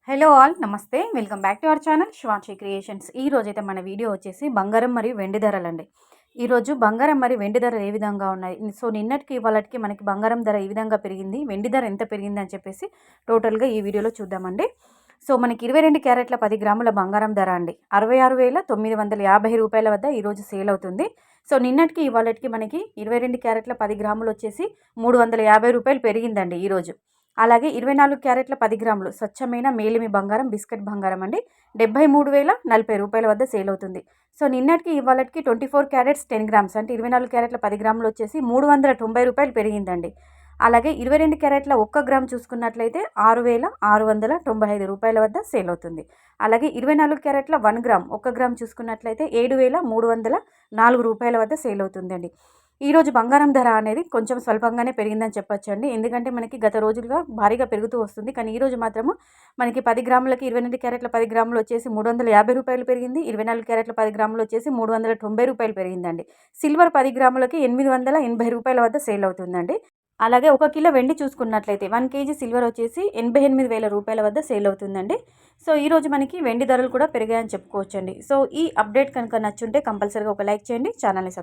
Hello all నమస్తే welcome back to our channel Shivanshi creations. ఈ రోజైతే మన వీడియో వచ్చేసి బంగారం మరియు వెండి ధరలండి. ఈరోజు బంగారం మరియు వెండి ధరలు ఏ విధంగా ఉన్నాయి, సో నిన్నటికి ఇవాళకి మనకి బంగారం ధర ఏ విధంగా పెరిగింది, వెండి ధర ఎంత పెరిగింది అని చెప్పేసి టోటల్గా ఈ వీడియోలో చూద్దామండి. సో మనకి 22 క్యారెట్ల 10 గ్రాముల బంగారం ధర అండి 66,950 రూపాయల వద్ద ఈరోజు సేల్ అవుతుంది. సో నిన్నటికి ఇవాళకి మనకి 22 క్యారెట్ల 10 గ్రాములు వచ్చేసి 350 రూపాయలు పెరిగిందండి ఈరోజు. అలాగే 24 క్యారెట్ల 10 గ్రాములు స్వచ్ఛమైన మేలిమి బంగారం బిస్కెట్ బంగారం అండి 73,040 రూపాయల వద్ద సేల్ అవుతుంది. సో నిన్నటికి ఇవాళకి 24 క్యారెట్స్ 10 గ్రామ్స్ అంటే 24 క్యారెట్ల 10 గ్రాములు వచ్చేసి 390 రూపాయలు పెరిగిందండి. అలాగే 22 క్యారెట్ల 1 గ్రామ్ చూసుకున్నట్లయితే 6,695 రూపాయల వద్ద సేల్ అవుతుంది. అలాగే 24 క్యారెట్ల 1 గ్రామ్ 1 గ్రామ్ చూసుకున్నట్లయితే 7,304 రూపాయల వద్ద సేల్ అవుతుందండి. ఈరోజు బంగారం ధర అనేది కొంచెం స్వల్పంగానే పెరిగిందని చెప్పొచ్చండి. ఎందుకంటే మనకి గత రోజులుగా భారీగా పెరుగుతూ వస్తుంది. కానీ ఈరోజు మాత్రము మనకి 10 గ్రాములకి 22 క్యారెట్ల 10 గ్రాములు వచ్చేసి 350 రూపాయలు పెరిగింది. 24 క్యారెట్ల 10 గ్రాములు వచ్చేసి 390 రూపాయలు పెరిగిందండి. సిల్వర్ 10 గ్రాములకి 880 రూపాయల వద్ద సేల్ అవుతుందండి. అలాగే 1 కిలో వెండి చూసుకున్నట్లయితే 1 కేజీ సిల్వర్ వచ్చేసి 88,000 రూపాయల వద్ద సేల్ అవుతుందండి. సో ఈరోజు మనకి వెండి ధరలు కూడా పెరిగాయని చెప్పుకోవచ్చండి. సో ఈ అప్డేట్ కనుక నచ్చుంటే కంపల్సరీగా ఒక లైక్ చేయండి, ఛానల్ని